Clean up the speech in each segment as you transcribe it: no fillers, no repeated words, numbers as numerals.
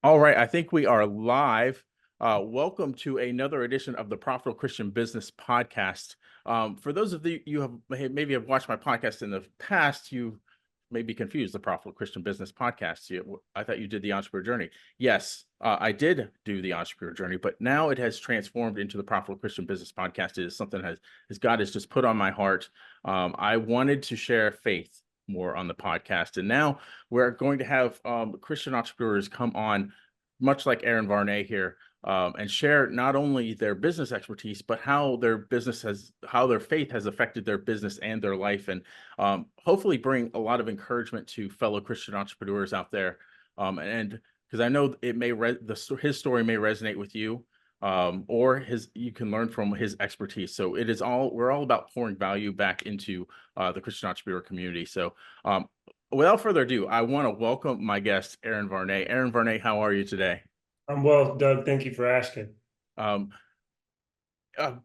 All right, I think we are live. Welcome to another edition of the Profitable Christian Business Podcast. For those of you have maybe have watched my podcast in the past, you may be confused. The Profitable Christian Business Podcast. I thought you did the Entrepreneur Journey. Yes, I did do the Entrepreneur Journey, but now it has transformed into the Profitable Christian Business Podcast. It is something that as God has just put on my heart. I wanted to share faith more on the podcast, and now we're going to have Christian entrepreneurs come on, much like Aaron Varney here, and share not only their business expertise, but how their faith has affected their business and their life, and hopefully bring a lot of encouragement to fellow Christian entrepreneurs out there. And because I know his story may resonate with you, or you can learn from his expertise. So we're all about pouring value back into the Christian entrepreneur community. So without further ado, I want to welcome my guest, Aaron Varney. Aaron Varney, how are you today? I'm well, Doug. Thank you for asking. Um,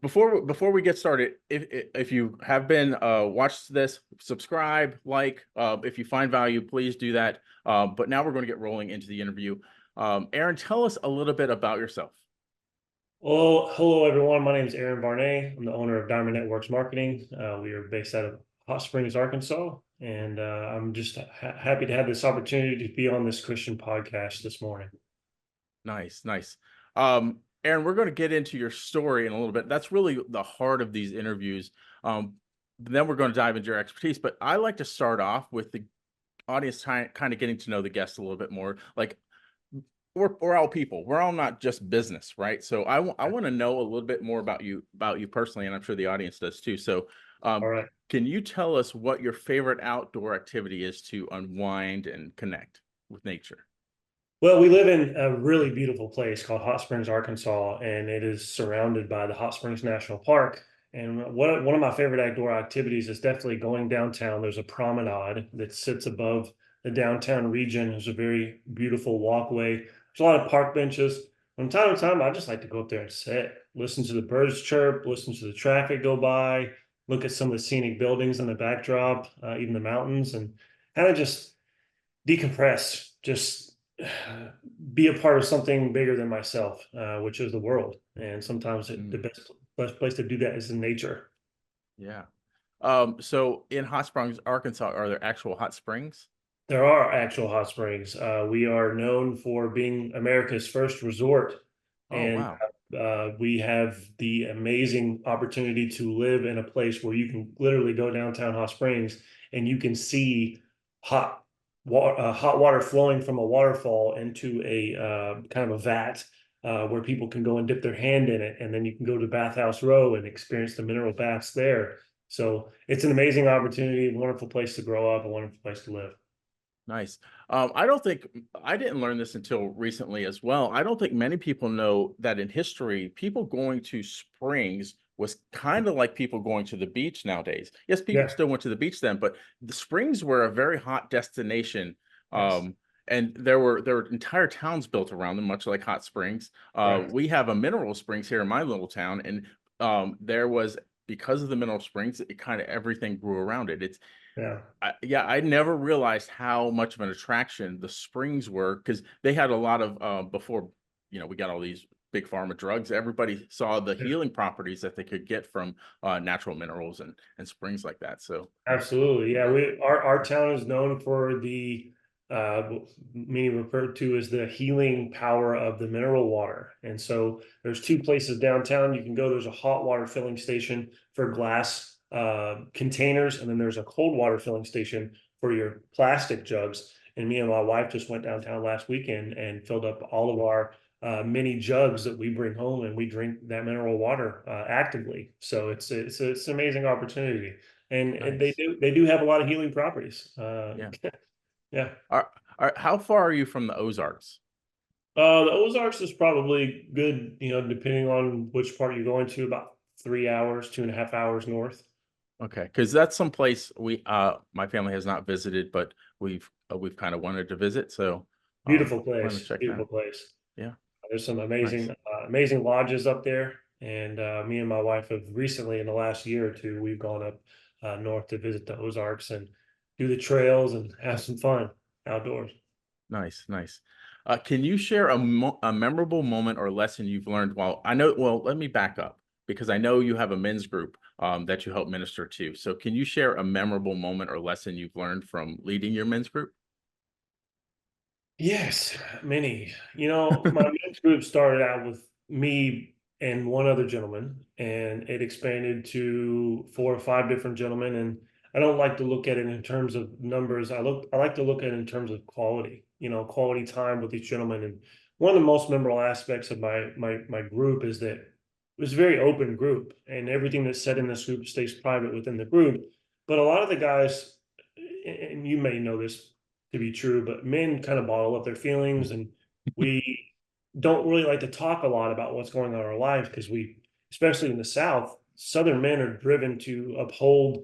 before we get started, if you have been watched this, subscribe, like. If you find value, please do that. But now we're going to get rolling into the interview. Aaron, tell us a little bit about yourself. Well, hello, everyone. My name is Aaron Varney. I'm the owner of Diamond Networx Marketing. We are based out of Hot Springs, Arkansas, and I'm just happy to have this opportunity to be on this Christian podcast this morning. Nice, nice. Aaron, we're going to get into your story in a little bit. That's really the heart of these interviews. Then we're going to dive into your expertise, but I like to start off with the audience kind of getting to know the guest a little bit more. Like, we're all people. We're all not just business, right? So I want to know a little bit more about you personally, and I'm sure the audience does too. So, All right. can you tell us what your favorite outdoor activity is to unwind and connect with nature? Well, we live in a really beautiful place called Hot Springs, Arkansas, and it is surrounded by the Hot Springs National Park. And one of my favorite outdoor activities is definitely going downtown. There's a promenade that sits above the downtown region. There's a very beautiful walkway. There's a lot of park benches. From time to time, I just like to go up there and sit, listen to the birds chirp, listen to the traffic go by, look at some of the scenic buildings in the backdrop, even the mountains, and kind of just decompress, just be a part of something bigger than myself, which is the world. And sometimes the best place to do that is in nature. Yeah. So in Hot Springs, Arkansas, are there actual hot springs? There are actual hot springs. We are known for being America's first resort, Oh, and wow. we have the amazing opportunity to live in a place where you can literally go downtown Hot Springs and you can see hot hot water flowing from a waterfall into a kind of a vat where people can go and dip their hand in it, and then you can go to Bathhouse Row and experience the mineral baths there. So it's an amazing opportunity, a wonderful place to grow up, a wonderful place to live. Nice. I didn't learn this until recently as well. I don't think many people know that in history, people going to springs was kind of like people going to the beach nowadays. Yes, people Yeah. still went to the beach then, but the springs were a very hot destination. Yes. And there were entire towns built around them, much like hot springs. Right. We have a mineral springs here in my little town, and there was, because of the mineral springs, it kind of everything grew around it. Yeah. I never realized how much of an attraction the springs were, because they had a lot of before, we got all these big pharma drugs. Everybody saw the Yeah. healing properties that they could get from natural minerals and springs like that. So Absolutely. Yeah. Our town is known for the uh many referred to as the healing power of the mineral water. And so there's two places downtown you can go. There's a hot water filling station for glass containers, and then there's a cold water filling station for your plastic jugs. And me and my wife just went downtown last weekend and filled up all of our mini jugs that we bring home, and we drink that mineral water actively. So it's an amazing opportunity, and nice. they do have a lot of healing properties. Yeah. Yeah. How far are you from the Ozarks? The Ozarks is probably good, depending on which part you're going to, about 3 hours, 2.5 hours north. Okay, because that's some place my family has not visited, but we've kind of wanted to visit, so Beautiful plan to place, check it beautiful out. place. Yeah, There's some nice. amazing lodges up there. And me and my wife have recently, in the last year or two, we've gone up north to visit the Ozarks and do the trails and have some fun outdoors. Nice, nice. Can you share a memorable moment or lesson you've learned while I know, well, let me back up because I know you have a men's group that you help minister to. So can you share a memorable moment or lesson you've learned from leading your men's group? Yes, many. My men's group started out with me and one other gentleman, and it expanded to 4 or 5 different gentlemen. And I don't like to look at it in terms of numbers. I like to look at it in terms of quality, quality time with each gentleman. And one of the most memorable aspects of my group is that it was a very open group, and everything that's said in this group stays private within the group. But a lot of the guys, and you may know this to be true, but men kind of bottle up their feelings, and we don't really like to talk a lot about what's going on in our lives because especially in the South, Southern men are driven to uphold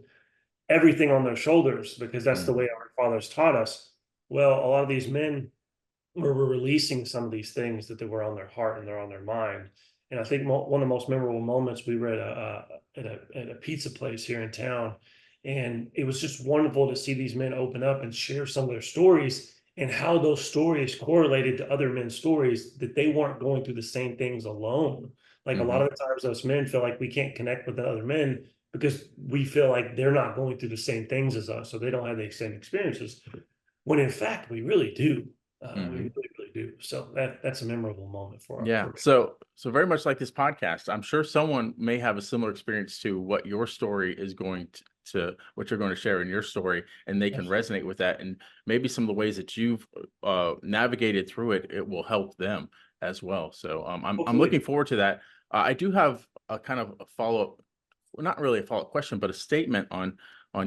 everything on their shoulders because that's the Mhm. way our fathers taught us. Well, a lot of these men were releasing some of these things that they were on their heart and they're on their mind. And I think one of the most memorable moments we were at a pizza place here in town, and it was just wonderful to see these men open up and share some of their stories and how those stories correlated to other men's stories, that they weren't going through the same things alone. Like a lot Mhm. of the times, us men feel like we can't connect with the other men because we feel like they're not going through the same things as us, so they don't have the same experiences. When in fact, we really do. We Mhm. really, really do. So that's a memorable moment Yeah. for me. So very much like this podcast, I'm sure someone may have a similar experience to what your story is going to what you're going to share in your story, and they can Absolutely. resonate with that. And maybe some of the ways that you've navigated through it, it will help them as well. So I'm Hopefully, looking forward to that. I do have a kind of a follow up, well, not really a follow up question, but a statement on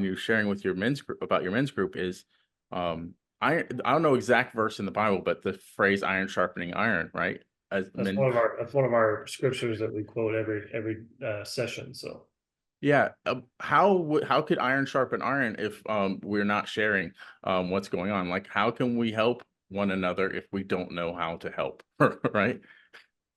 you sharing with your men's group about your men's group is um I don't know exact verse in the Bible, but the phrase iron sharpening iron, right? As men, that's one of our scriptures that we quote every session. So yeah. How could iron sharpen iron if we're not sharing what's going on? Like, how can we help one another if we don't know how to help? Right?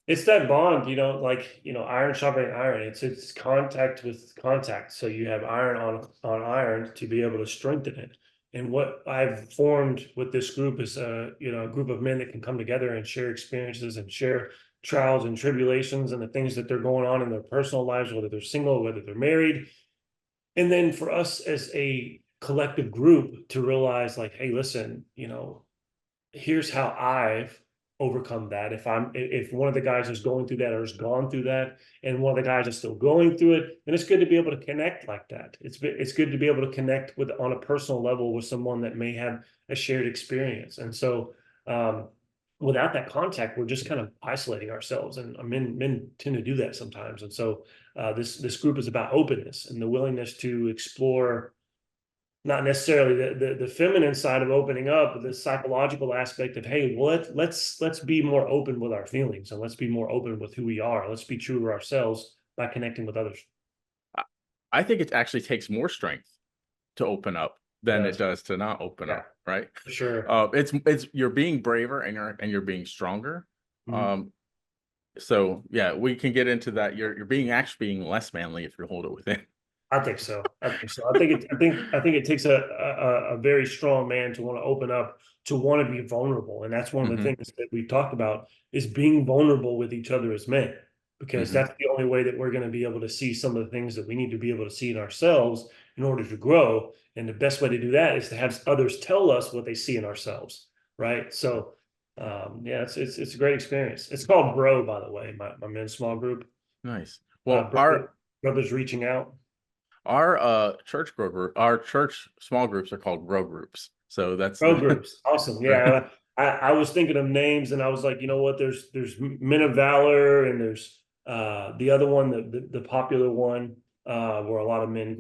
it's that bond, like iron sharpening iron. It's contact with contact. So you have iron on iron to be able to strengthen it. And what I've formed with this group is a group of men that can come together and share experiences and share trials and tribulations and the things that they're going on in their personal lives, whether they're single, whether they're married. And then for us as a collective group to realize, like, hey, listen, here's how I've overcome that. If one of the guys is going through that or has gone through that, and one of the guys is still going through it, then it's good to be able to connect like that. It's good to be able to connect with on a personal level with someone that may have a shared experience. And so without that contact, we're just kind of isolating ourselves, and men tend to do that sometimes. And so this group is about openness and the willingness to explore not necessarily the feminine side of opening up, but the psychological aspect of, hey, well, let's be more open with our feelings, and let's be more open with who we are. Let's be true to ourselves by connecting with others. I I think it actually takes more strength to open up It than it does. does to not open Yeah, up, right? for sure. It's you're being braver and you're being stronger. Mhm. Um, so yeah, we can get into that. You're being actually being less manly if you hold it within. I think so. I think so. I think it takes a very strong man to want to open up, to want to be vulnerable. And that's one of the Hmm. things that we've talked about, is being vulnerable with each other as men, because Hmm. that's the only way that we're going to be able to see some of the things that we need to be able to see in ourselves in order to grow. And the best way to do that is to have others tell us what they see in ourselves. Right. So yeah, it's a great experience. It's called Bro, by the way, my men's small group. Nice. Well, Brothers reaching out. our our church small groups are called grow groups. So that's Pro groups, awesome. right. Yeah, I was thinking of names, and I was like, you know what? There's Men of Valor, and there's the other one, the popular one, where a lot of men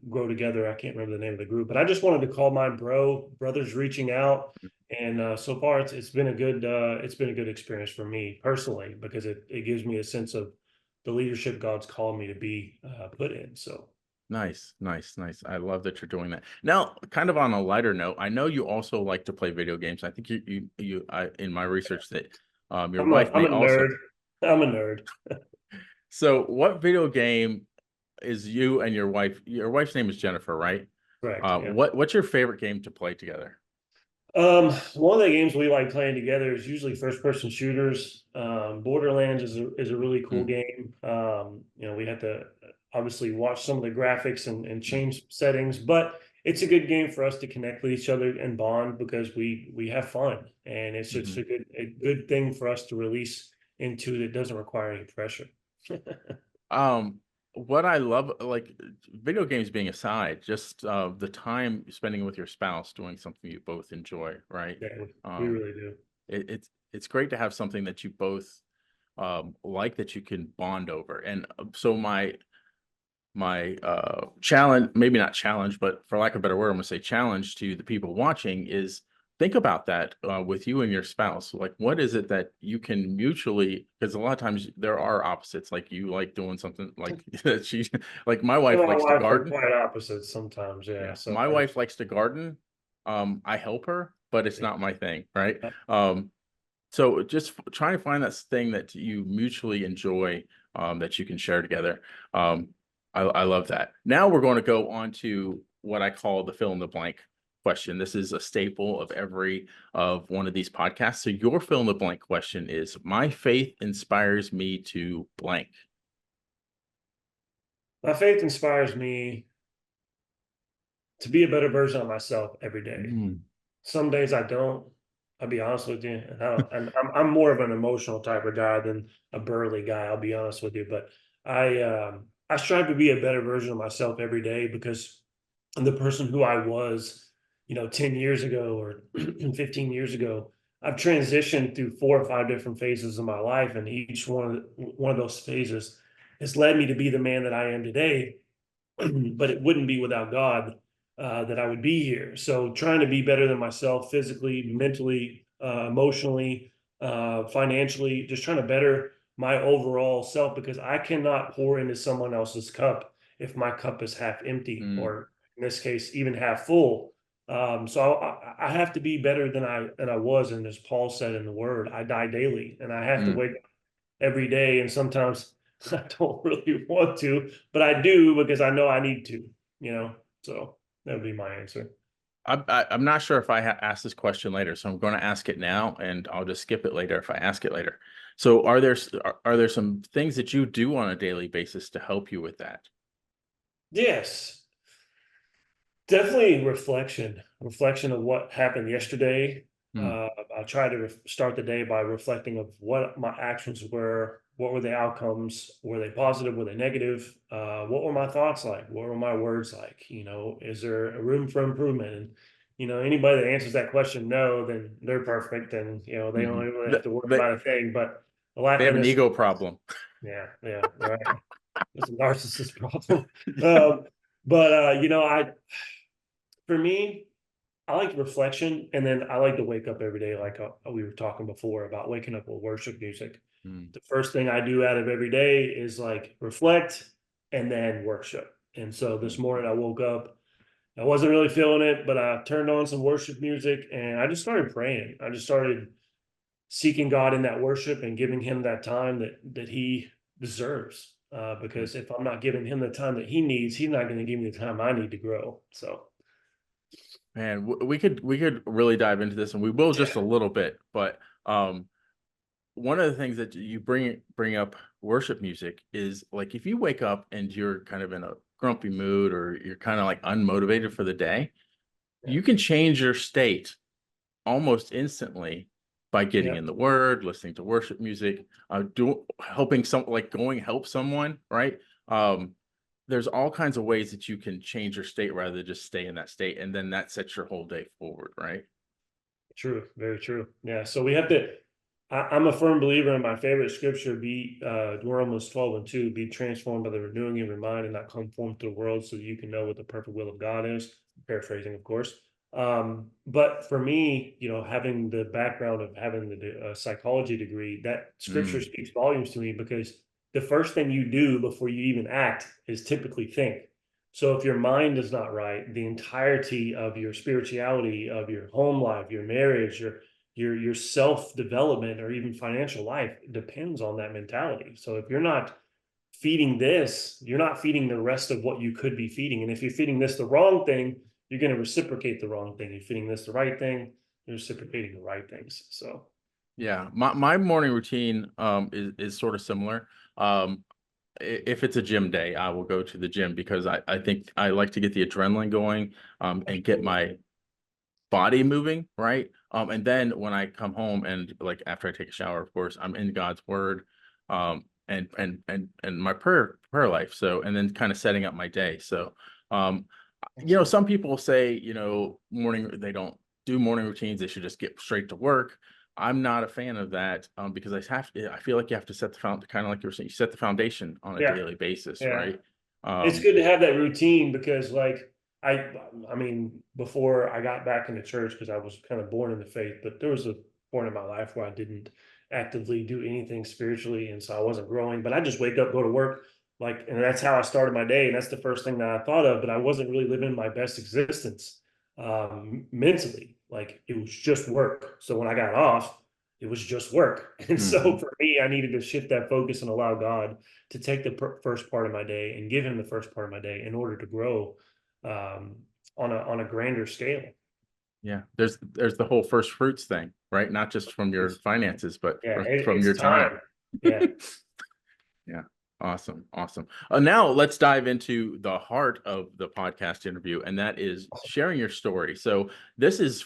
grow together. I can't remember the name of the group, but I just wanted to call mine Brothers Reaching Out, and so far it's been a good experience for me personally, because it gives me a sense of the leadership God's called me to be put in. So Nice, nice, nice. I love that you're doing that. Now, kind of on a lighter note, I know you also like to play video games. I think in my research that your wife I'm may a also. nerd. I'm a nerd. So, what video game is you and your wife? Your wife's name is Jennifer, right? Correct. Yeah. What's your favorite game to play together? One of the games we like playing together is usually first person shooters. Borderlands is a really cool Mm, game. We have to obviously watch some of the graphics and change settings, but it's a good game for us to connect with each other and bond because we have fun, and it's just mhm. a good thing for us to release into that doesn't require any pressure. Um, what I love, like video games being aside, just the time spending with your spouse doing something you both enjoy, right? Yeah, we Um, really do. it's great to have something that you both like that you can bond over. And so my challenge, maybe not challenge, but for lack of a better word, I'm gonna say challenge to the people watching is think about that with you and your spouse. Like, what is it that you can mutually, because a lot of times there are opposites, like you like doing something like she, like my And wife my likes to wife are garden. quite opposites sometimes, yeah. Yeah, So my wife likes to garden. I help her, but it's not my thing, right? Um, so just try and find that thing that you mutually enjoy, that you can share together. Um, I love that. Now we're going to go on to what I call the fill in the blank question. This is a staple of every of one of these podcasts. So your fill in the blank question is, my faith inspires me to blank. my faith inspires me to be a better version of myself every day. Mm, Some days I don't. I'll be honest with you, and I don't. And I'm more of an emotional type of guy than a burly guy. I'll be honest with you, but I strive to be a better version of myself every day because the person who I was, 10 years ago or 15 years ago, I've transitioned through 4 or 5 different phases of my life, and each one of those phases has led me to be the man that I am today. But it wouldn't be without God that I would be here. So trying to be better than myself physically, mentally, emotionally, financially, just trying to better my overall self because I cannot pour into someone else's cup if my cup is half empty, mm, or in this case, even half full. So I have to be better than I was, and as Paul said in the Word, I die daily, and I have to mm. wake every day. And sometimes I don't really want to, but I do because I know I need to, you know? So that would be my answer. I'm not sure if I asked this question later, so I'm going to ask it now, and I'll just skip it later if I ask it later. So, are there some things that you do on a daily basis to help you with that? Yes, definitely reflection of what happened yesterday. Hmm. Uh, I try to start the day by reflecting of what my actions were, what were the outcomes, were they positive, were they negative, what were my thoughts like, what were my words like, is there a room for improvement? And anybody that answers that question no, then they're perfect, and they don't Mhm. really have to worry They about a thing. But they have and an this, ego problem. yeah, yeah, right. It's a narcissist problem. But I for me, I like reflection, and then I like to wake up every day, like we were talking before about waking up with worship music. Mm, The first thing I do out of every day is like reflect and then worship. And so this mm. morning I woke up, I wasn't really feeling it, but I turned on some worship music and I just started praying. I just started seeking God in that worship and giving Him that time that He deserves. Mm. Because if I'm not giving Him the time that He needs, He's not going to give me the time I need to grow. So Man, we could really dive into this, and we will yeah, just a little bit. But one of the things that you bring up worship music is like if you wake up and you're kind of in a grumpy mood or you're kind of like unmotivated for the day, yeah, you can change your state almost instantly by getting yeah, in the word, listening to worship music, do helping some like going help someone, right? Um, there's all kinds of ways that you can change your state rather than just stay in that state, and then that sets your whole day forward, right? true, very true. Yeah, so we have to. I'm a firm believer in my favorite scripture, be Romans 12:2, be transformed by the renewing of your mind and not conform to the world so that you can know what the perfect will of God is. Paraphrasing, of course. But for me, having the background of having the psychology degree, that scripture Mm, speaks volumes to me because the first thing you do before you even act is typically think. So if your mind is not right, the entirety of your spirituality, of your home life, your marriage, your self development, or even financial life depends on that mentality. So if you're not feeding this, you're not feeding the rest of what you could be feeding. And if you're feeding this the wrong thing, you're going to reciprocate the wrong thing. You're feeding this the right thing. reciprocating the right things. So Yeah, my morning routine is sort of similar. Um, if it's a gym day, I will go to the gym because I think I like to get the adrenaline going and get absolutely. my body moving, right? And then when I come home and like after I take a shower, of course, I'm in God's word, and my prayer life. So, and then kind of setting up my day. So, um, Excellent. some people say, they don't do morning routines. They should just get straight to work. I'm not a fan of that because I feel like you have to set the kind of like you were saying, you set the foundation on a Yeah. daily basis, Yeah. right? It's Um, good to have that routine because like I I mean before I got back into church because I was kind of born in the faith, but there was a point in my life where I didn't actively do anything spiritually and so I wasn't growing, but I just wake up, go to work, like and that's how I started my day and that's the first thing that I thought of, but I wasn't really living my best existence mentally. Like it was just work. So when I got off, it was just work. And so mhm. for me, I needed to shift that focus and allow God to take the first part of my day and give him the first part of my day in order to grow um, on a grander scale. Yeah, there's the whole first fruits thing, right? Not just from your It's finances, but yeah, from it's your time. time. Yeah, Yeah. Awesome. Awesome. Now let's dive into the heart of the podcast interview, and that is sharing your story. So this is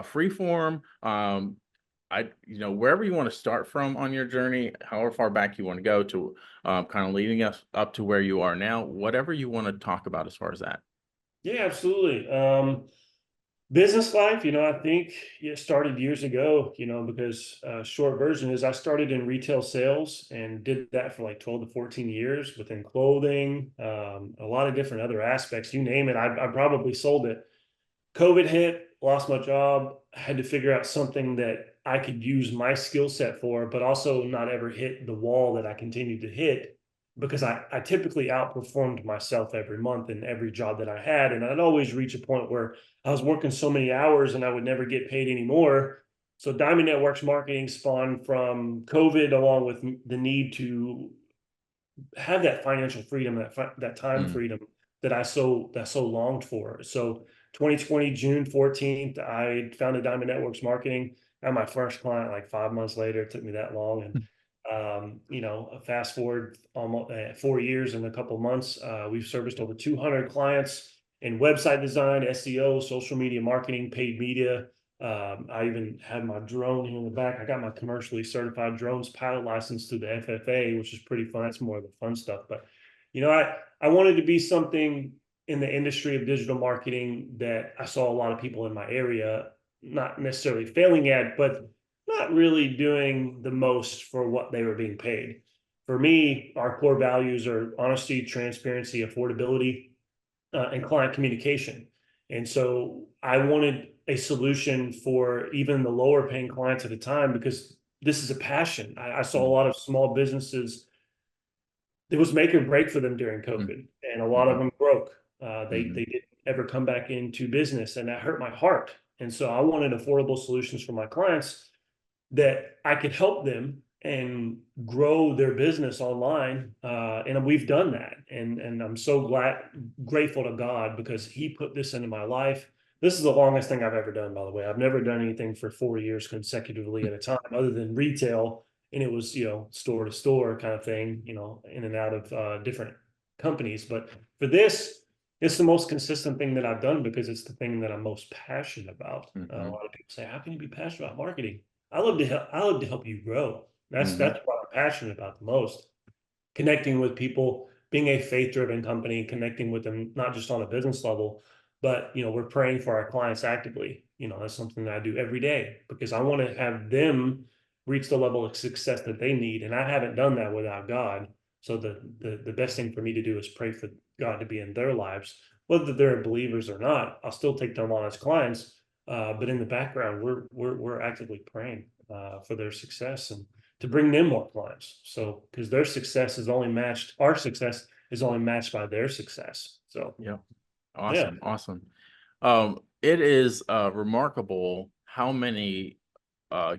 free form. Wherever you want to start from on your journey, however far back you want to go to, kind of leading us up to where you are now, whatever you want to talk about as far as that. yeah, absolutely. Business life, I think it started years ago, because short version is I started in retail sales and did that for like 12 to 14 years within clothing, a lot of different other aspects. You name it, I probably sold it. COVID hit, lost my job, had to figure out something that I could use my skill set for, but also not ever hit the wall that I continued to hit because I typically outperformed myself every month in every job that I had. And I'd always reach a point where I was working so many hours and I would never get paid anymore. So Diamond Networx Marketing spawned from COVID along with the need to have that financial freedom, that time Mm, freedom that so longed for. So 2020 June 14th, I founded Diamond Networx Marketing. Got my first client like 5 months later. It took me that long, and fast forward almost 4 years and a couple of months, we've serviced over 200 clients in website design, SEO, social media marketing, paid media. I even had my drone here in the back. I got my commercially certified drones pilot license through the FFA, which is pretty fun. That's more of the fun stuff. But, I wanted to be something in the industry of digital marketing that I saw a lot of people in my area not necessarily failing at, but not really doing the most for what they were being paid. For me, our core values are honesty, transparency, affordability, and client communication. And so I wanted a solution for even the lower paying clients at the time because this is a passion. I saw a mm, lot of small businesses, it was make or break for them during mm, COVID, and a lot of mhm, them broke. They mhm, didn't ever come back into business, and that hurt my heart. And so I wanted affordable solutions for my clients that I could help them and grow their business online. And we've done that. And I'm so grateful to God because He put this into my life. This is the longest thing I've ever done, by the way. I've never done anything for 4 years consecutively at a time other than retail. And it was, store to store kind of thing, in and out of different companies. But for this, it's the most consistent thing that I've done because it's the thing that I'm most passionate about. A mhm, lot of people say, "How can you be passionate about marketing?" I love to help. I love to help you grow. mhm, That's what I'm passionate about the most. Connecting with people, being a faith-driven company, connecting with them not just on a business level, but we're praying for our clients actively. That's something that I do every day because I want to have them reach the level of success that they need, and I haven't done that without God. So the best thing for me to do is pray for God to be in their lives, whether they're believers or not. I'll still take them on as clients, but in the background, we're actively praying for their success and to bring them more clients. So because our success is only matched by their success. So yeah. yeah, Awesome, awesome. It is remarkable how many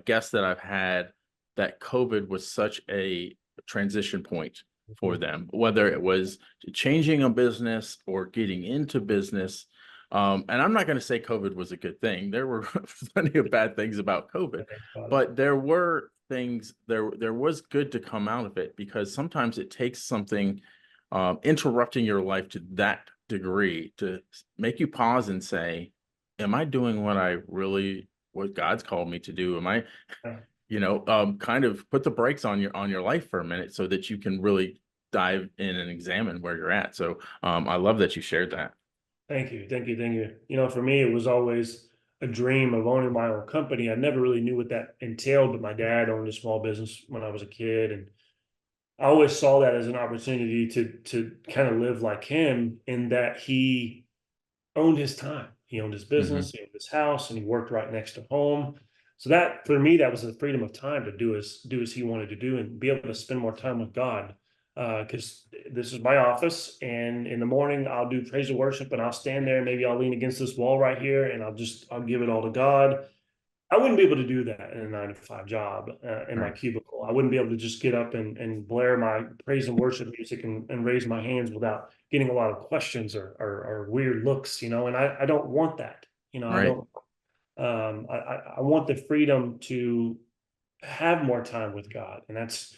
guests that I've had that COVID was such a transition point for mhm. them, whether it was changing a business or getting into business. And I'm not going to say COVID was a good thing. There were plenty of bad things about COVID, but there were things there was good to come out of it, because sometimes it takes something interrupting your life to that degree to make you pause and say, am I doing what God's called me to do? Am I, kind of put the brakes on your life for a minute so that you can really dive in and examine where you're at. So I love that you shared that. Thank you. Thank you. Thank you. For me, it was always a dream of owning my own company. I never really knew what that entailed, but my dad owned a small business when I was a kid. And I always saw that as an opportunity to kind of live like him, in that he owned his time. He owned his Hmm. business, he owned his house, and he worked right next to home. So that, for me, that was the freedom of time to do as he wanted to do, and be able to spend more time with God. Because this is my office, and in the morning I'll do praise and worship, and I'll stand there. Maybe I'll lean against this wall right here, and I'll give it all to God. I wouldn't be able to do that in a 9 to 5 job in my Right. cubicle. I wouldn't be able to just get up and blare my praise and worship music and raise my hands without getting a lot of questions or weird looks, and I don't want that. I Right. don't, I want the freedom to have more time with God. And that's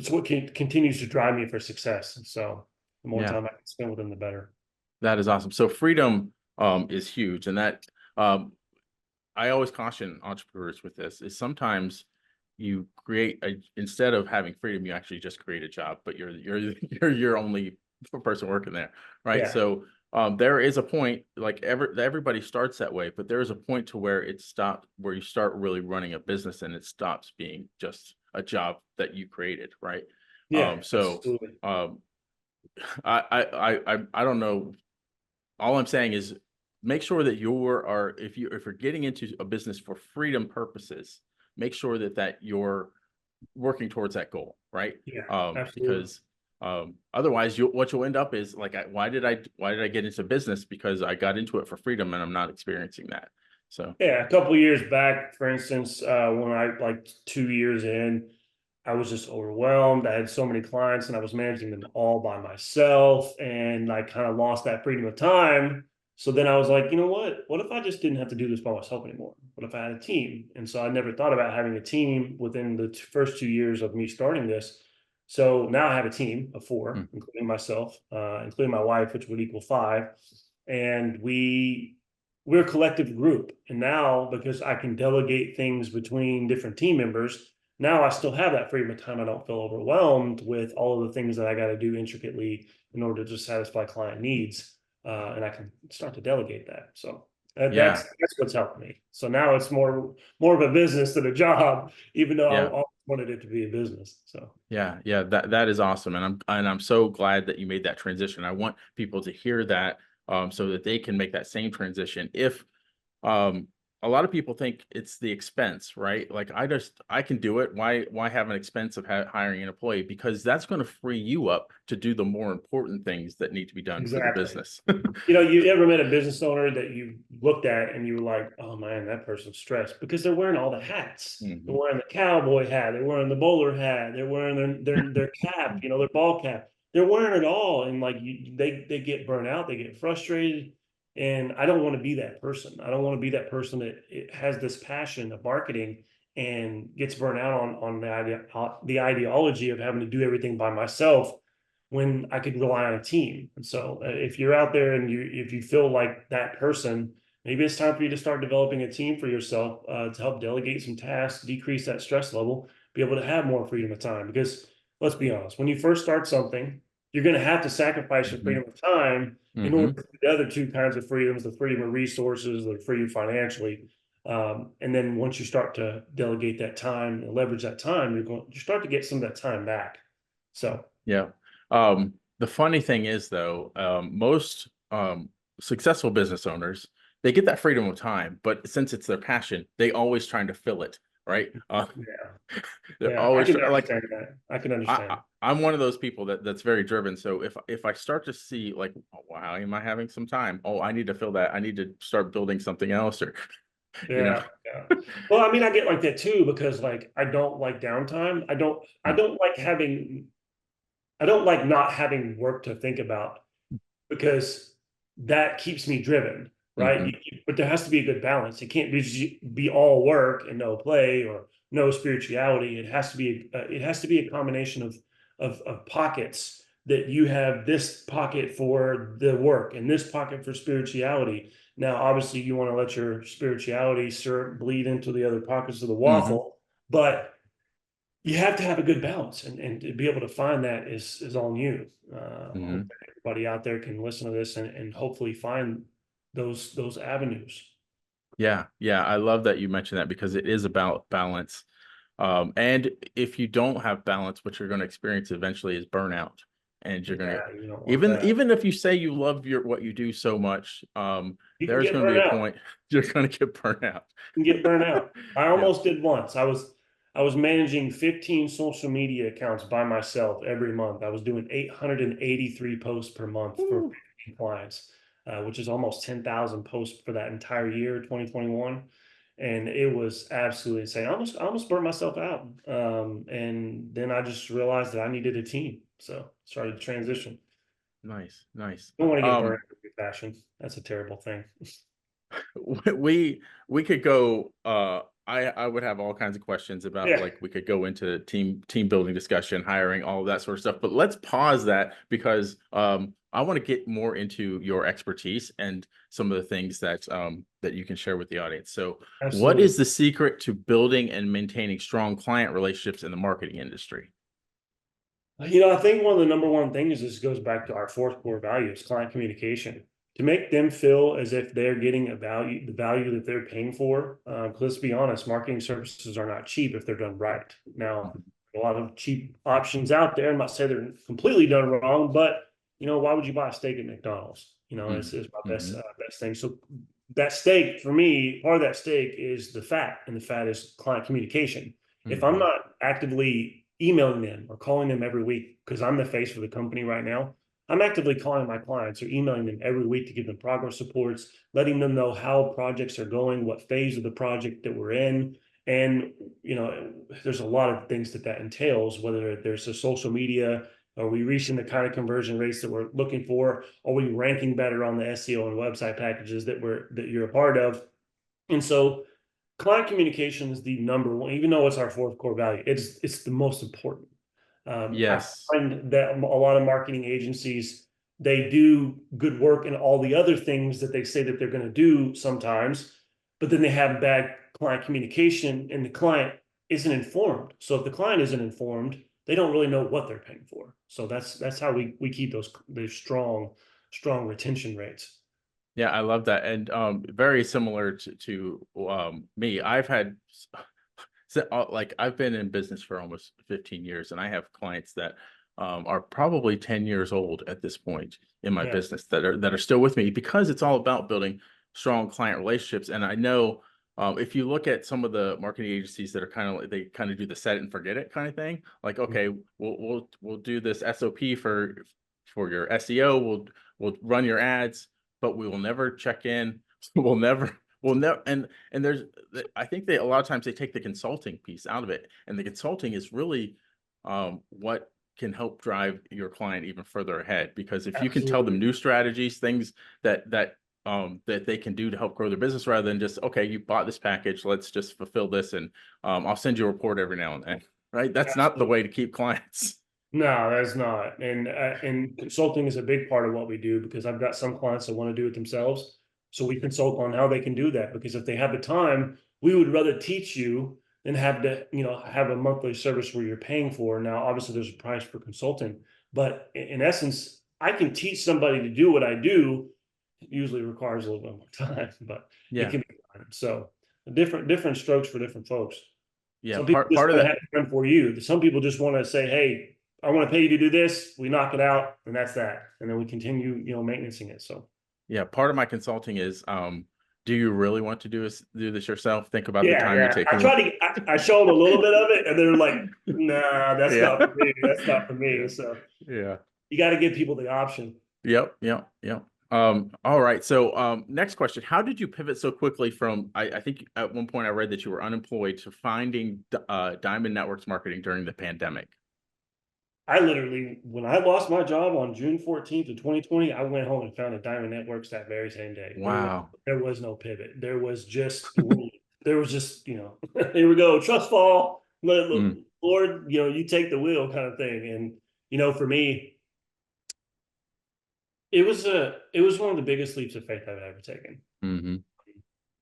what continues to drive me for success. And so the more Yeah. time I can spend with him, the better. That is awesome. So freedom is huge, and that I always caution entrepreneurs with this is sometimes you create instead of having freedom, you actually just create a job, but you're your only person working there, right? Yeah. So there is a point, like everybody starts that way, but there is a point to where it stops, where you start really running a business and it stops being just a job that you created, right? Yeah, So absolutely. um, I don't know. All I'm saying is make sure that if you're getting into a business for freedom purposes, make sure that you're working towards that goal, right? Yeah, absolutely. Because otherwise what you'll end up is like, why did I get into business? Because I got into it for freedom and I'm not experiencing that. So Yeah, a couple of years back, for instance, when I, like, 2 years in, I was just overwhelmed. I had so many clients and I was managing them all by myself, and I kind of lost that freedom of time. So then I was like, you know what? What if I just didn't have to do this by myself anymore? What if I had a team? And so I never thought about having a team within the first 2 years of me starting this. So now I have a team of four, mm, including myself, including my wife, which would equal five. And we're a collective group. And now, because I can delegate things between different team members, now I still have that freedom of time. I don't feel overwhelmed with all of the things that I got to do intricately in order to satisfy client needs. And I can start to delegate that. So yeah, that's what's helped me. So now it's more of a business than a job, even though I yeah. always wanted it to be a business. So Yeah, that is awesome, and I'm so glad that you made that transition. I want people to hear that, so that they can make that same transition. If um, a lot of people think it's the expense, right? Like I can do it. Why have an expense of hiring an employee? Because that's going to free you up to do the more important things that need to be done for the exactly. business. You ever met a business owner that you looked at and you were like, oh man, that person's stressed because they're wearing all the hats. They're Hmm. wearing the cowboy hat, they're wearing the bowler hat, they're wearing their cap, their ball cap. They're wearing it all. And like they get burnt out, they get frustrated. And I don't want to be that person. I don't want to be that person that it has this passion of marketing and gets burnt out on the ideology of having to do everything by myself when I could rely on a team. And so if you're out there and if you feel like that person, maybe it's time for you to start developing a team for yourself to help delegate some tasks, decrease that stress level, be able to have more freedom of time. Because let's be honest, when you first start something, you're going to have to sacrifice your Hmm. freedom of time in order Hmm. for the other two kinds of freedoms, the freedom of resources, the freedom financially. And then once you start to delegate that time and leverage that time, you start to get some of that time back. So Yeah. The funny thing is though, most successful business owners, they get that freedom of time, but since it's their passion, they always trying to fill it, right? yeah. They're Yeah, I always can like understand that. I can understand. I'm one of those people that's very driven. So if I start to see like, oh, wow, am I having some time? Oh, I need to fill that. I need to start building something else, or you know. Yeah, yeah. Well, I mean, I get like that too because like I don't like downtime. I Mm, don't like having I don't like not having work to think about because that keeps me driven, right? Hmm. But there has to be a good balance. It can't be all work and no play or no spirituality. It has to be a combination of pockets, that you have this pocket for the work and this pocket for spirituality. Now, obviously, you want to let your spirituality bleed into the other pockets of the Hmm. waffle, but you have to have a good balance, and to be able to find that is on you. I hope Hmm. that everybody out there can listen to this and hopefully find those avenues. Yeah, yeah, I love that you mentioned that because it is about balance. And if you don't have balance, what you're going to experience eventually is burnout. And you're going to, Yeah, you don't want that. even if you say you love what you do so much, You can there's get going to be burnt a out. point you're going to get burnt out. You can get burnt out. I Yeah. almost did once. I was managing 15 social media accounts by myself every month. I was doing 883 posts per month for Woo. 15 clients, which is almost 10,000 posts for that entire year, 2021. And it was absolutely insane. I almost burnt myself out. And then I just realized that I needed a team. So started to transition. Nice, nice. Don't want to get burned Um, out in fashion. That's a terrible thing. we could go I would have all kinds of questions about, Yeah, like, we could go into team building discussion, hiring, all of that sort of stuff, but let's pause that because I want to get more into your expertise and some of the things that that you can share with the audience. So what absolutely. is the secret to building and maintaining strong client relationships in the marketing industry? I think one of the number one things is, this goes back to our fourth core value, is client communication. To make them feel as if they're getting the value that they're paying for. Because let's be honest, marketing services are not cheap if they're done right. Now, Mhm. a lot of cheap options out there. I'm not saying they're completely done wrong, but why would you buy a steak at McDonald's? It's my best Mhm. best thing. So that steak, for me, part of that steak is the fat, and the fat is client communication. If I'm Mhm. not actively emailing them or calling them every week, because I'm the face for the company right now, I'm actively calling my clients or emailing them every week to give them progress reports, letting them know how projects are going, what phase of the project that we're in. And, there's a lot of things that entails, whether there's a social media, are we reaching the kind of conversion rates that we're looking for? Are we ranking better on the SEO and website packages that you're a part of? And so client communication is the number one, even though it's our fourth core value. It's the most important. I Yes. find that a lot of marketing agencies, they do good work in all the other things that they say that they're going to do sometimes, but then they have bad client communication, and the client isn't informed. So if the client isn't informed, they don't really know what they're paying for. So that's how we keep those strong retention rates. Yeah, I love that. And very similar to me. I've had like, I've been in business for almost 15 years, and I have clients that are probably 10 years old at this point in my Yeah. business that are still with me because it's all about building strong client relationships. And I know if you look at some of the marketing agencies that are kind of like, they kind of do the set it and forget it kind of thing. Like, okay, we'll do this SOP for your SEO. We'll run your ads, but we will never check in. We'll never, and there's, I think they, a lot of times they take the consulting piece out of it, and the consulting is really what can help drive your client even further ahead. Because if you can tell them Absolutely. new strategies, things that they can do to help grow their business, rather than just, okay, you bought this package, let's just fulfill this, and I'll send you a report every now and then. Right? That's not the Absolutely. way to keep clients. No, that's not. And consulting is a big part of what we do, because I've got some clients that want to do it themselves. So we consult on how they can do that, because if they have the time, we would rather teach you than have a monthly service where you're paying for. Now, obviously there's a price for consulting, but in essence, I can teach somebody to do what I do. It usually requires a little bit more time, but it Yeah, can be done. So different strokes for different folks. yeah. Some people Part just part of want to that. have it done for you. Some people just want to say, "Hey, I want to pay you to do this." We knock it out, and that's that. And then we continue, maintaining it. So Yeah, part of my consulting is, do you really want to do this yourself? Think about the yeah, time you're yeah. I taking. try to. I show them a little bit of it, and they're like, "Nah, that's Yeah. not for me. That's not for Yeah. me." So Yeah. you got to give people the option. Yep. Yep. Yep. All right. So, next question. How did you pivot so quickly from, I think at one point I read that you were unemployed, to finding Diamond Networx Marketing during the pandemic? I literally, when I lost my job on June 14th of 2020, I went home and founded Diamond Networx that very same day. Wow. There was no pivot. There was just, here we go, trust fall, Mm, Lord, you take the wheel kind of thing. And, for me, it was one of the biggest leaps of faith I've ever taken. hmm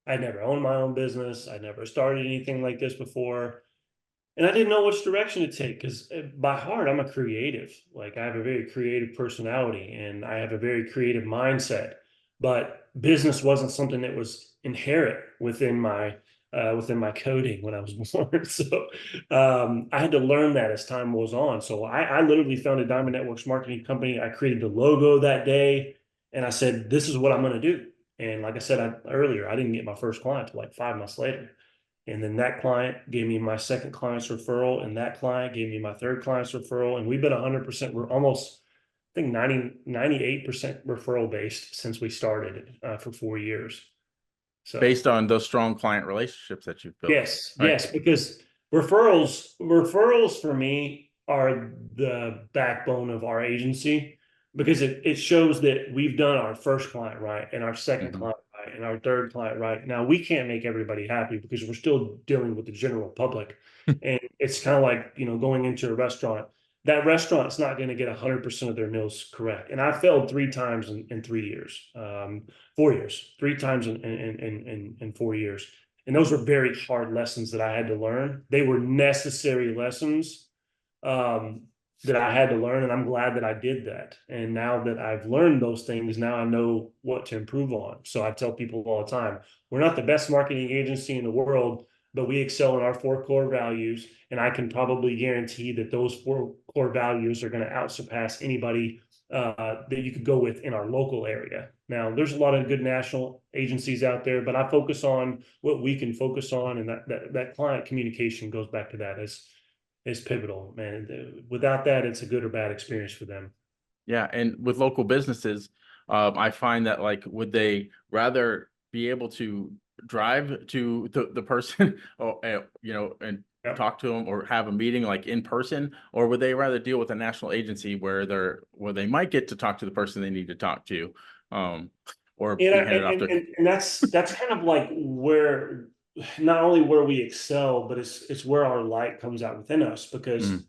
I'd never owned my own business. I'd never started anything like this before. And I didn't know which direction to take because by heart, I'm a creative. Like I have a very creative personality and I have a very creative mindset. But business wasn't something that was inherent within my coding when I was born. So I had to learn that as time goes on. So I literally founded Diamond Networx Marketing Company. I created the logo that day, and I said, "This is what I'm going to do." And like I said earlier, I didn't get my first client till like 5 months later. And then that client gave me my second client's referral, and that client gave me my third client's referral. And we've been 100%, we're almost, I think 98% referral based since we started for 4 years. So Based on those strong client relationships that you've built, right? yes, because referrals for me are the backbone of our agency because it shows that we've done our first client right and our second hmm client right and our third client right. Now we can't make everybody happy because we're still dealing with the general public. And it's kind of like, going into a restaurant. That restaurant's not going to get 100% of their meals correct. And I failed 3 times in 3 years, 4 years, 3 times in 4 years. And those were very hard lessons that I had to learn. They were necessary lessons um, that I had to learn, and I'm glad that I did that. And now that I've learned those things, now I know what to improve on. So I tell people all the time, we're not the best marketing agency in the world, but we excel in our 4 core values. And I can probably guarantee that those 4 core values are going to outsurpass anybody that you could go with in our local area. Now, there's a lot of good national agencies out there, but I focus on what we can focus on, and that client communication goes back to that is pivotal, man. Without that, it's a good or bad experience for them. Yeah, and with local businesses, I find that like, would they rather be able to drive to the person, or and Yeah. talk to them, or have a meeting like in person, or would they rather deal with a national agency where they might get to talk to the person they need to talk to, um, or And, be handed off to? and that's kind of like where not only where we excel, but it's where our light comes out within us because Mm,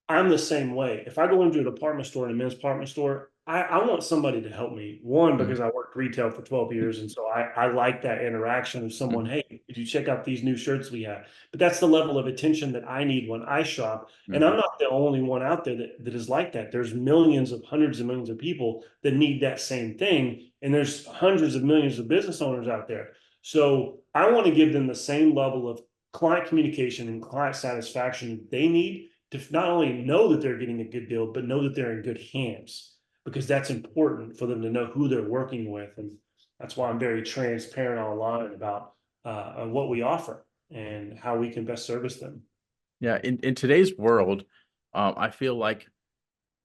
I'm the same way. If I go into a department store, in a men's department store, I want somebody to help me. One, mm, because I worked retail for 12 years. And so I like that interaction of someone, mm, hey, did you check out these new shirts we have? But that's the level of attention that I need when I shop. And I'm mhm, not the only one out there that is like that. There's millions of hundreds of millions of people that need that same thing. And there's hundreds of millions of business owners out there. So I want to give them the same level of client communication and client satisfaction they need to not only know that they're getting a good deal, but know that they're in good hands because that's important for them to know who they're working with. And that's why I'm very transparent online about what we offer and how we can best service them. yeah. In today's world, I feel like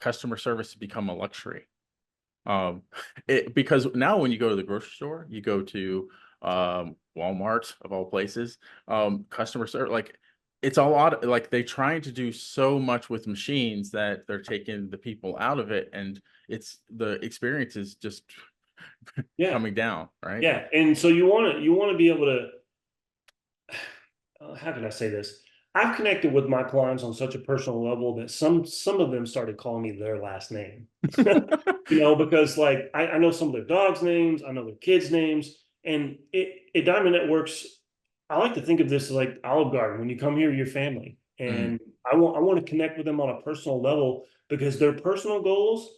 customer service has become a luxury. Because now when you go to the grocery store, you go to Walmart of all places, customer service, like it's a lot, like they trying to do so much with machines that they're taking the people out of it, and it's the experience is just Yeah, coming down, right? yeah. And so you want to be able to how can I say this? I've connected with my clients on such a personal level that some of them started calling me their last name. Because like I know some of their dogs' names, I know their kids' names, and it Diamond Networx. I like to think of this as like Olive Garden. When you come here, your family, Mm, and I want to connect with them on a personal level because their personal goals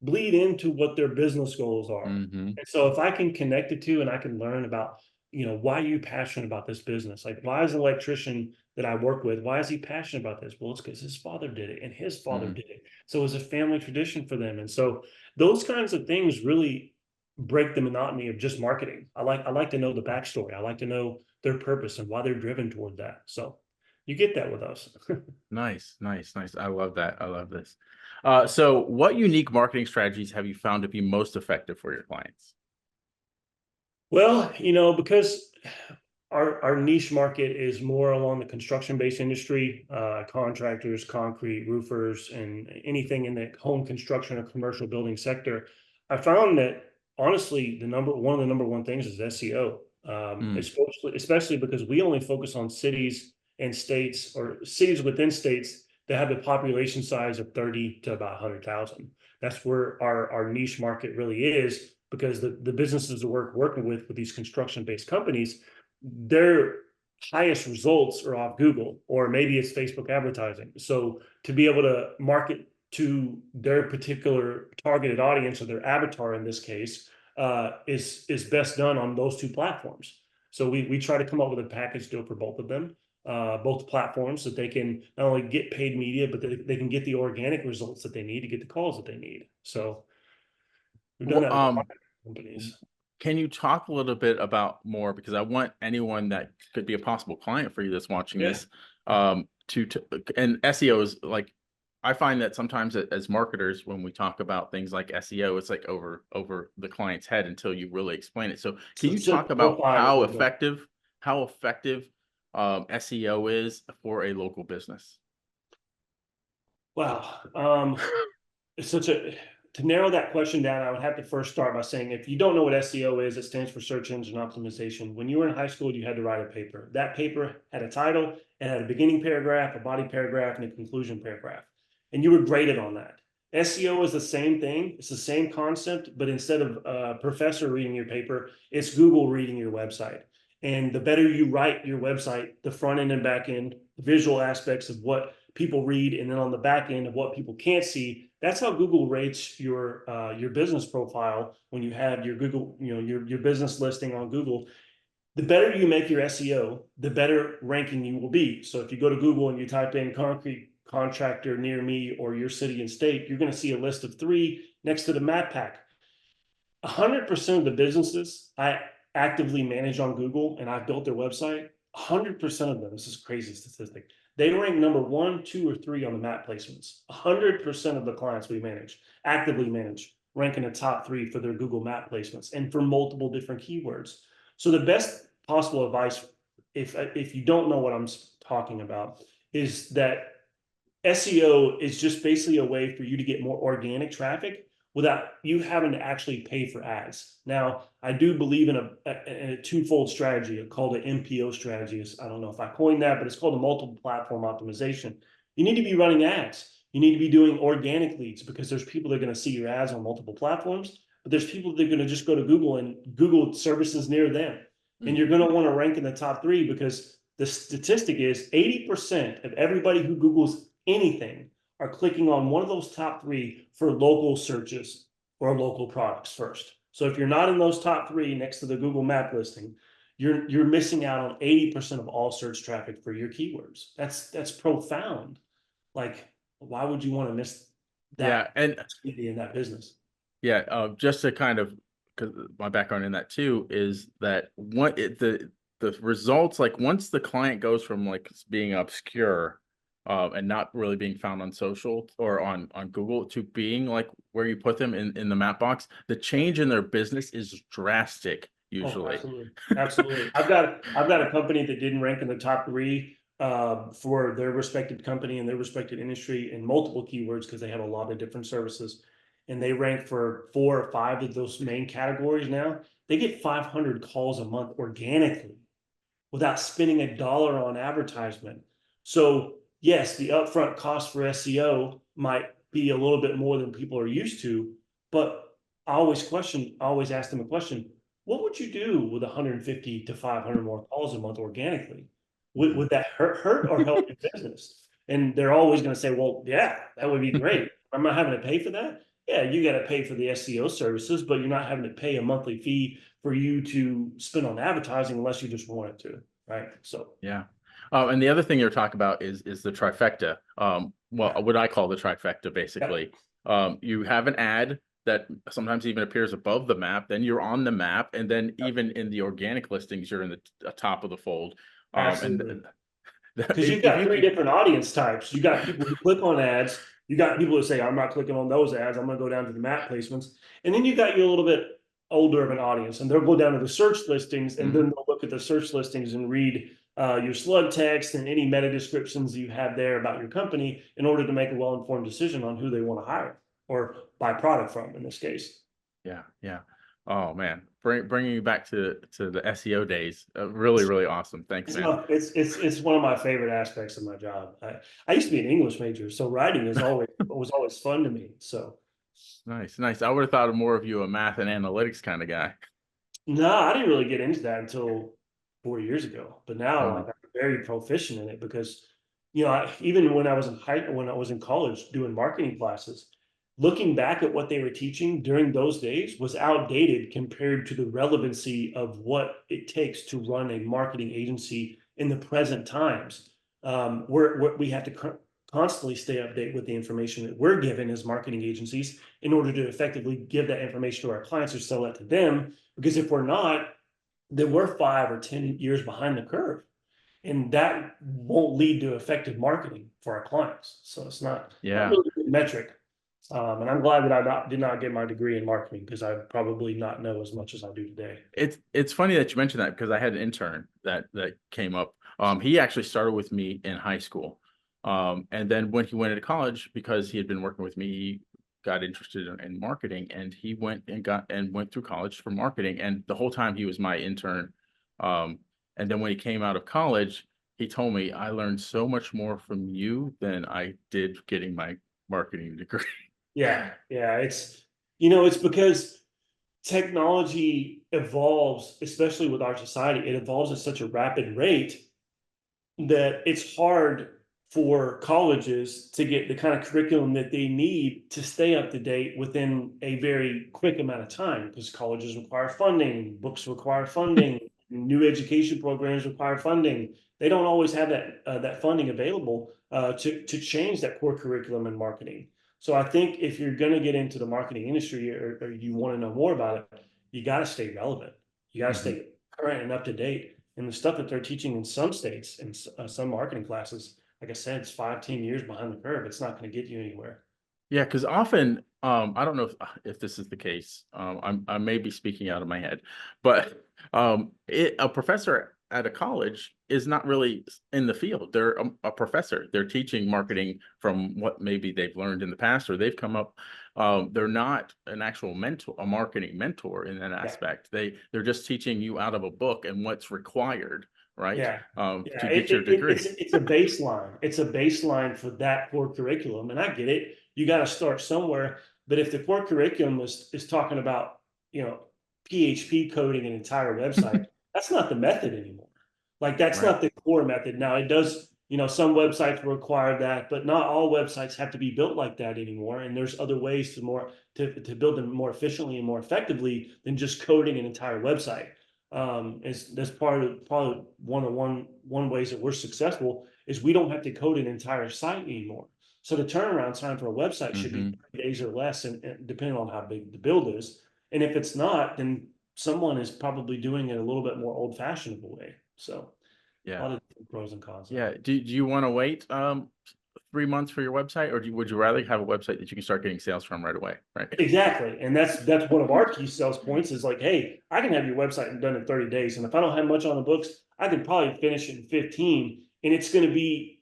bleed into what their business goals are. hmm And so if I can connect the two and I can learn about why are you passionate about this business? Like, why is the electrician that I work with, why is he passionate about this? Well, it's because his father did it and his father mm. did it. So it was a family tradition for them. And so those kinds of things really break the monotony of just marketing. I like to know the backstory. I like to know their purpose and why they're driven toward that. So you get that with us. Nice, nice, nice. I love that. I love this. So what unique marketing strategies have you found to be most effective for your clients? Well, because our niche market is more along the construction-based industry, contractors, concrete, roofers, and anything in the home construction or commercial building sector. I found that honestly, one of the number one things is SEO, Mm. especially because we only focus on cities and states, or cities within states that have a population size of 30 to about 100,000. That's where our niche market really is, because the businesses that we're working with these construction-based companies, their highest results are off Google, or maybe it's Facebook advertising. So to be able to market to their particular targeted audience, or their avatar in this case, is best done on those two platforms. So we try to come up with a package deal for both of them, both platforms, that they can not only get paid media, but they can get the organic results that they need to get the calls that they need. So we've done Well, that with a lot of companies. can you talk a little bit about more, because I want anyone that could be a possible client for you that's watching Yeah. this, to and SEO is like, I find that sometimes as marketers, when we talk about things like SEO, it's like over the client's head until you really explain it. So can you talk about how effective SEO is for a local business? Wow. It's to narrow that question down, I would have to first start by saying, if you don't know what SEO is, it stands for search engine optimization. When you were in high school, you had to write a paper. That paper had a title, it had a beginning paragraph, a body paragraph, and a conclusion paragraph. And you were graded on that. SEO is the same thing. It's the same concept, but instead of a professor reading your paper, it's Google reading your website. And the better you write your website, the front end and back end, the visual aspects of what people read, and then on the back end of what people can't see, that's how Google rates your business profile when you have your Google, your business listing on Google. The better you make your SEO, the better ranking you will be. So if you go to Google and you type in concrete contractor near me or your city and state, you're going to see a list of 3 next to the map pack. 100% of the businesses I actively manage on Google, and I've built their website, 100% of them, this is a crazy statistic, they rank number 1, 2, or 3 on the map placements. 100% of the clients we actively manage, rank in the top 3 for their Google map placements, and for multiple different keywords. So the best possible advice, if you don't know what I'm talking about, is that SEO is just basically a way for you to get more organic traffic without you having to actually pay for ads. Now, I do believe in a twofold strategy called an MPO strategy. I don't know if I coined that, but it's called a multiple platform optimization. You need to be running ads. You need to be doing organic leads, because there's people that are going to see your ads on multiple platforms, but there's people that are going to just go to Google and Google services near them. And you're going to want to rank in the top 3, because the statistic is 80% of everybody who Googles anything are clicking on one of those top 3 for local searches or local products first. So if you're not in those top 3 next to the Google map listing, you're missing out on 80% of all search traffic for your keywords. That's profound. Like, why would you want to miss Yeah, that and in that business? yeah, just to kind of, because my background in that too is that the results, like once the client goes from like being obscure and not really being found on social or on Google to being like where you put them in the map box, the change in their business is drastic Oh, usually. absolutely. Absolutely. I've got a company that didn't rank in the top 3 for their respected company and their respected industry in multiple keywords, because they have a lot of different services. And they rank for 4 or 5 of those main categories now. They get 500 calls a month organically without spending $1 on advertisement. So yes, the upfront cost for SEO might be a little bit more than people are used to, but I always ask them a question: what would you do with 150 to 500 more calls a month organically? Would that hurt or help your business? And they're always going to say, well, yeah, that would be great. I'm not having to pay for that. Yeah, you got to pay for the SEO services, but you're not having to pay a monthly fee for you to spend on advertising unless you just wanted to, right? So Yeah. And the other thing you're talking about is the trifecta. Well, what I call the trifecta, basically. You have an ad that sometimes even appears above the map, then you're on the map, and then even in the organic listings, you're in the top of the fold. absolutely. And Because you've if got you 3 could, different audience types. You got people who click on ads. You got people who say, I'm not clicking on those ads. I'm going to go down to the map placements. And then you got your little bit older of an audience, and they'll go down to the search listings, and Mhm. then they'll look at the search listings and read your slug text and any meta descriptions you have there about your company in order to make a well-informed decision on who they want to hire or buy product from in this case. Yeah, yeah. Oh man, bringing you back to the SEO days. Really, really awesome. Thanks, It's, man. not, it's one of my favorite aspects of my job. I used to be an English major, so writing is always was always fun to me. So Nice, nice. I would have thought more of you a math and analytics kind of guy. no, I didn't really get into that until 4 years ago. But now, Uh, like, I'm very proficient in it because, even when I was when I was in college doing marketing classes, looking back at what they were teaching during those days was outdated compared to the relevancy of what it takes to run a marketing agency in the present times. We have to constantly stay update with the information that we're given as marketing agencies in order to effectively give that information to our clients or sell that to them, because if we're not, then we're 5 or 10 years behind the curve. And that won't lead to effective marketing for our clients. So it's not yeah. really a good metric. And I'm glad that did not get my degree in marketing because I'd probably not know as much as I do today. It's funny that you mentioned that because I had an intern that came up. He actually started with me in high school. And then when he went into college, because he had been working with me, he got interested in marketing, and he went through college for marketing. And the whole time he was my intern. And then when he came out of college, he told me, I learned so much more from you than I did getting my marketing degree. Yeah. It's because technology evolves, especially with our society. It evolves at such a rapid rate that it's hard for colleges to get the kind of curriculum that they need to stay up to date within a very quick amount of time, because colleges require funding, books require funding, new education programs require funding. They don't always have that funding available to change that core curriculum in marketing. So I think if you're going to get into the marketing industry, or you want to know more about it, you got to stay relevant. You got to Mhm. stay current and up to date. And the stuff that they're teaching in some states and some marketing classes, like I said, it's 5, 10 years behind the curve. It's not going to get you anywhere. Yeah, because often, I don't know if this is the case. I may be speaking out of my head, but a professor at a college is not really in the field. They're a professor. They're teaching marketing from what maybe they've learned in the past, or they've come up. They're not an actual mentor, a marketing mentor in that Yeah. aspect. They're just teaching you out of a book and what's required, right? Yeah. Yeah. To get your degree. It's a baseline. It's a baseline for that core curriculum. And I get it. You got to start somewhere. But if the core curriculum is talking about, you know, PHP coding an entire website, that's not the method anymore. Like, that's Right. not the core method. Now it does, some websites require that, but not all websites have to be built like that anymore. And there's other ways to build them more efficiently and more effectively than just coding an entire website. That's part of probably one ways that we're successful is we don't have to code an entire site anymore. So the turnaround time for a website should be Hmm. 30 days or less, and depending on how big the build is. And if it's not, then someone is probably doing it a little bit more old fashioned way. So a Yeah. lot of pros and cons there. Yeah. Do you want to wait 3 months for your website, or would you rather have a website that you can start getting sales from right away? Right. Exactly. And that's one of our key sales points is like, hey, I can have your website done in 30 days. And if I don't have much on the books, I can probably finish it in 15. And it's going to be,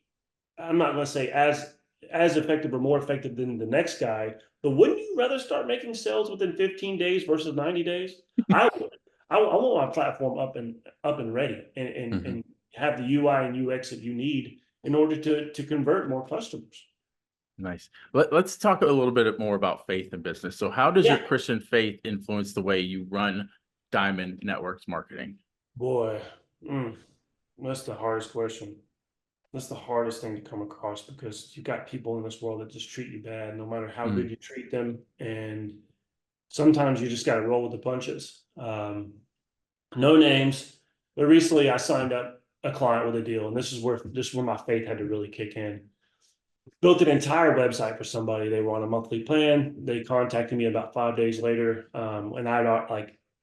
I'm not going to say as effective or more effective than the next guy, but wouldn't you rather start making sales within 15 days versus 90 days? I would. I want my platform up and ready, Hmm. and have the UI and UX that you need in order to convert more customers. Nice. Let's talk a little bit more about faith in business. So how does your Yeah. Christian faith influence the way you run Diamond Networx Marketing? Boy, mm, that's the hardest question. That's the hardest thing to come across because you got people in this world that just treat you bad, no matter how good Mm, you treat them. And sometimes you just got to roll with the punches. No names, but recently I signed up a client with a deal, and this is where my faith had to really kick in. Built an entire website for somebody. They were on a monthly plan. They contacted me about 5 days later, and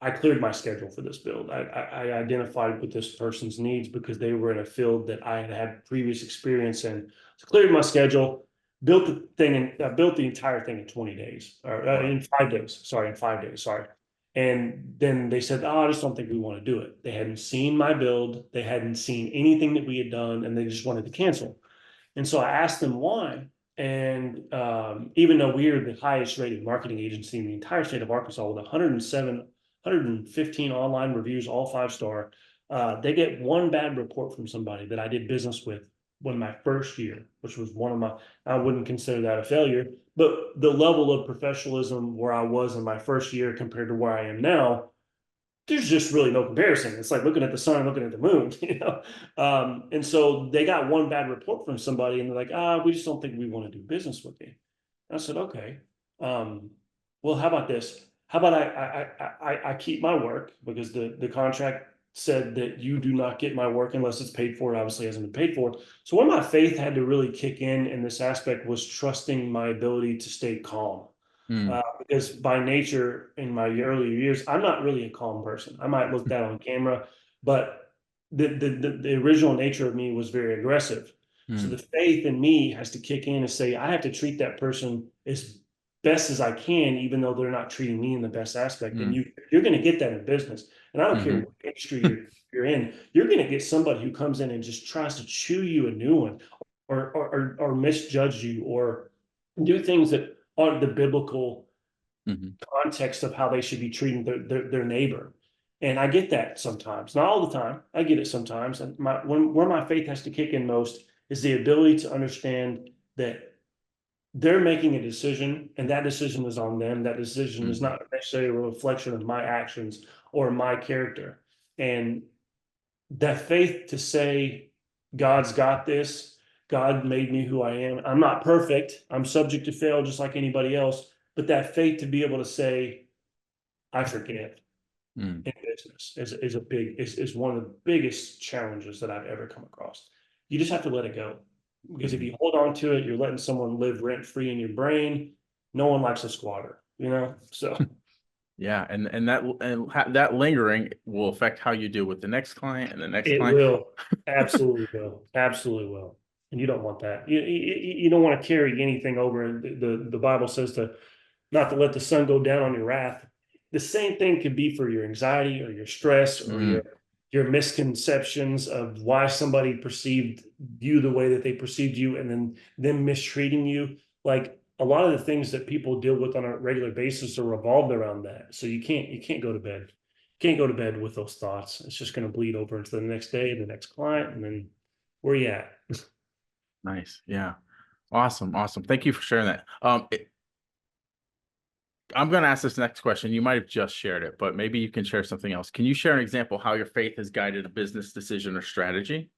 I cleared my schedule for this build. I identified with this person's needs because they were in a field that I had previous experience in. So cleared my schedule, built the thing, and built the entire thing in 20 days, or wow. in 5 days. Sorry, in 5 days. Sorry. And then they said, oh, I just don't think we want to do it. They hadn't seen my build. They hadn't seen anything that we had done, and they just wanted to cancel. And so I asked them why. And even though we are the highest rated marketing agency in the entire state of Arkansas with 107, 115 online reviews, all 5-star, they get one bad report from somebody that I did business with when my first year, which was one of my, I wouldn't consider that a failure, but the level of professionalism where I was in my first year compared to where I am now, there's just really no comparison. It's like looking at the sun and looking at the moon, you know? And so they got one bad report from somebody and they're like, we just don't think we want to do business with you. And I said, okay. Well, how about this? How about I keep my work, because the contract said that you do not get my work unless it's paid for. It obviously hasn't been paid for. So when my faith had to really kick in this aspect was trusting my ability to stay calm. Mm, Because by nature, in my earlier years, I'm not really a calm person. I might look that on camera, but the original nature of me was very aggressive. So mm, the faith in me has to kick in and say, I have to treat that person as best as I can, even though they're not treating me in the best aspect. And mm, you're going to get that in business. And I don't care mhm, what industry you're in, you're going to get somebody who comes in and just tries to chew you a new one, or misjudge you, or do things that aren't the biblical mhm, context of how they should be treating their neighbor. And I get that sometimes, not all the time. I get it sometimes. And where my faith has to kick in most is the ability to understand that they're making a decision, and that decision is on them. That decision is mhm, not necessarily a reflection of my actions or my character. And that faith to say, God's got this. God made me who I am. I'm not perfect. I'm subject to fail just like anybody else. But that faith to be able to say, I forgive mm, in business is one of the biggest challenges that I've ever come across. You just have to let it go. Because if mhm. you hold on to it, you're letting someone live rent free in your brain. No one likes a squatter, you know? So Yeah, that lingering will affect how you deal with the next client and the next it client. will. Absolutely will. Absolutely will. And you don't want that. You don't want to carry anything over. The Bible says to not to let the sun go down on your wrath. The same thing could be for your anxiety or your stress or Mm, your misconceptions of why somebody perceived you the way that they perceived you, and then them mistreating you. Like a lot of the things that people deal with on a regular basis are revolved around that. So you can't go to bed. You can't go to bed with those thoughts. It's just going to bleed over into the next day, the next client, and then where you at? nice. Yeah. Awesome. Awesome. Thank you for sharing that. I'm going to ask this next question. You might have just shared it, but maybe you can share something else. Can you share an example how your faith has guided a business decision or strategy?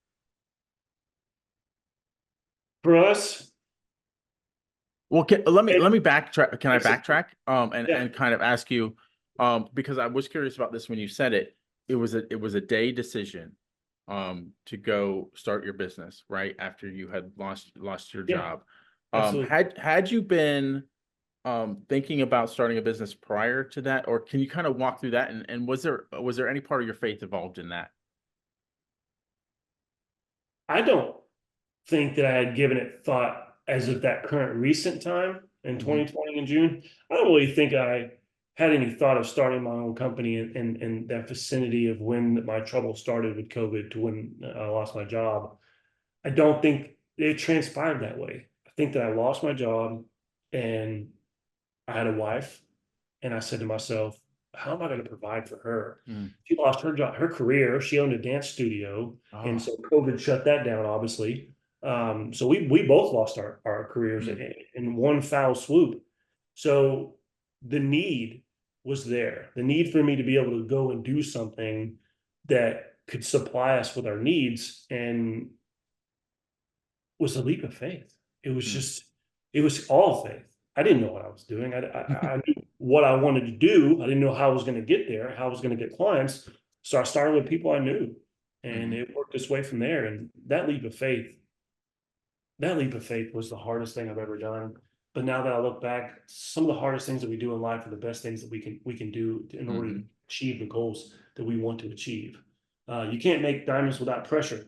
For us, Well, let me backtrack. Can I it's backtrack? yeah, And kind of ask you, because I was curious about this when you said it. It was a day decision, to go start your business right after you had lost your yeah, job. absolutely. Had you been thinking about starting a business prior to that, or can you kind of walk through that? And was there any part of your faith involved in that? I don't think that I had given it thought as of that current recent time in Hmm. 2020 in June. I don't really think I had any thought of starting my own company in that vicinity of when my trouble started with COVID to when I lost my job. I don't think it transpired that way. I think that I lost my job and I had a wife, and I said to myself, how am I going to provide for her? Mm. She lost her job, her career. She owned a dance studio, and Oh. so COVID shut that down, obviously. So we both lost our careers Mm. in one foul swoop. So the need was there. The need for me to be able to go and do something that could supply us with our needs, and was a leap of faith. It was Mm. just, it was all faith. I didn't know what I was doing. I knew what I wanted to do. I didn't know how I was going to get there, how I was going to get clients. So I started with people I knew, and Mhm. it worked its way from there. And that leap of faith was the hardest thing I've ever done. But now that I look back, some of the hardest things that we do in life are the best things that we can do in order to Mhm. achieve the goals that we want to achieve. You can't make diamonds without pressure.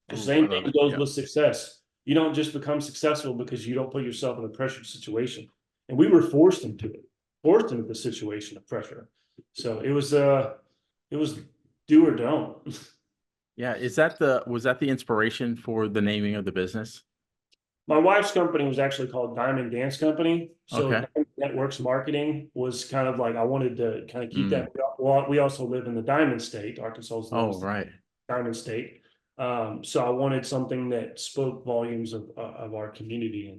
The Oh, I same love thing it. goes Yeah. with success. You don't just become successful because you don't put yourself in a pressured situation. And we were forced into it, forced into the situation of pressure. So it was do or don't. Yeah. Was that the inspiration for the naming of the business? My wife's company was actually called Diamond Dance Company. So Okay. Diamond Networx Marketing was kind of like I wanted to kind of keep Mm. that. Well, we also live in the Diamond State. Arkansas is known Oh, as the right. Diamond State. So I wanted something that spoke volumes of our community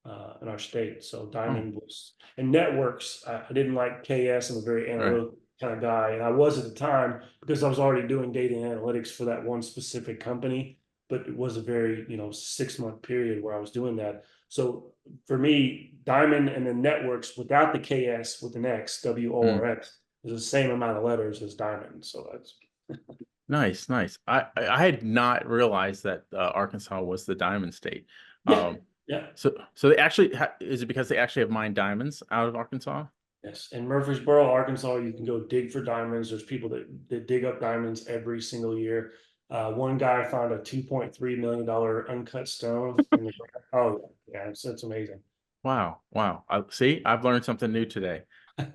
and our state. So Oh, Diamond was and Networks. I didn't like KS. I'm a very right. analytical kind of guy, and I was at the time because I was already doing data analytics for that one specific company. But it was a very 6-month period where I was doing that. So for me, Diamond and then Networks without the KS with an X, Mm. WORX, is the same amount of letters as Diamond. So that's Nice, nice. I had not realized that Arkansas was the diamond state. yeah, Um, yeah. so they actually is it because they actually have mined diamonds out of Arkansas? Yes, in Murfreesboro, Arkansas, you can go dig for diamonds. There's people that dig up diamonds every single year. One guy found a $2.3 million uncut stone in the ground. Oh yeah, it's amazing. Wow, wow. See, I've learned something new today.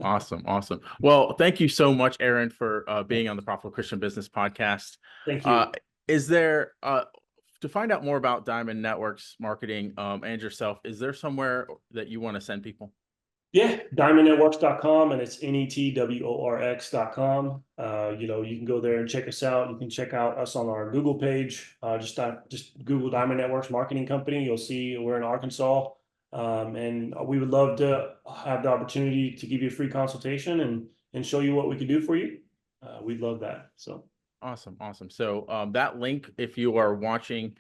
Awesome, awesome. Well, thank you so much, Aaron, for being on the Profitable Christian Business Podcast. Thank Uh, you. is there to find out more about Diamond Networx Marketing and yourself, is there somewhere that you want to send people? Yeah, diamondnetworks.com, and it's networx.com. You can go there and check us out. You can check out us on our Google page. Just Google Diamond Networx Marketing Company. You'll see we're in Arkansas. And we would love to have the opportunity to give you a free consultation and show you what we can do for you. We'd love that. So Awesome, awesome. So that link, if you are watching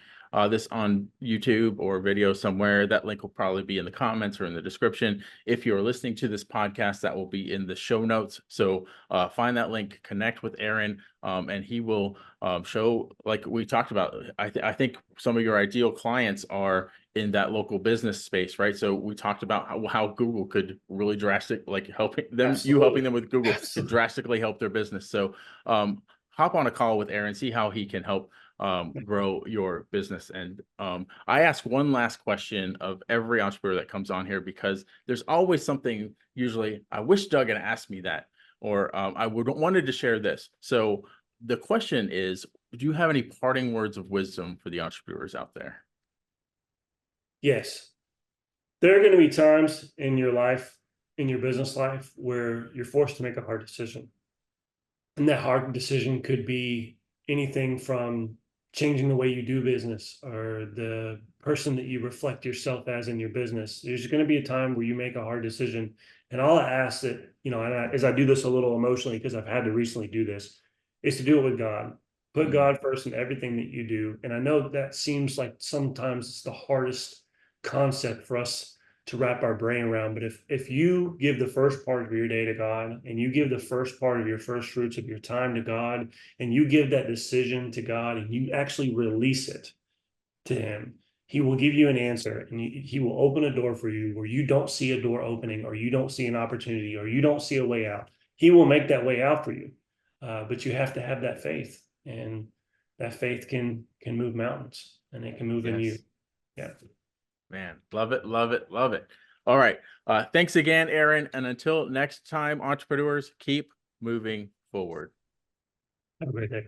this on YouTube or video somewhere, that link will probably be in the comments or in the description. If you're listening to this podcast, that will be in the show notes. So find that link, connect with Aaron, and he will show, like we talked about. I think some of your ideal clients are in that local business space, right? So we talked about how Google could really like helping them, you helping absolutely, them with Google could absolutely. drastically help their business. So hop on a call with Aaron, see how he can help grow your business. And I ask one last question of every entrepreneur that comes on here because there's always something. Usually, I wish Doug had asked me that, or I would wanted to share this. So the question is, do you have any parting words of wisdom for the entrepreneurs out there? Yes. There are going to be times in your life, in your business life, where you're forced to make a hard decision. And that hard decision could be anything from changing the way you do business or the person that you reflect yourself as in your business. There's going to be a time where you make a hard decision. And all I ask that, as I do this a little emotionally, because I've had to recently do this, is to do it with God. Put Mm, God first in everything that you do. And I know that seems like sometimes it's the hardest concept for us to wrap our brain around. But if you give the first part of your day to God, and you give the first part of your first fruits of your time to God, and you give that decision to God, and you actually release it to Him, He will give you an answer, and He will open a door for you where you don't see a door opening, or you don't see an opportunity, or you don't see a way out. He will make that way out for you, but you have to have that faith, and that faith can move mountains, and it can move in you. yes. Yeah. Man, love it, love it, love it. All right. Thanks again, Aaron. And until next time, entrepreneurs, keep moving forward. Have a great day.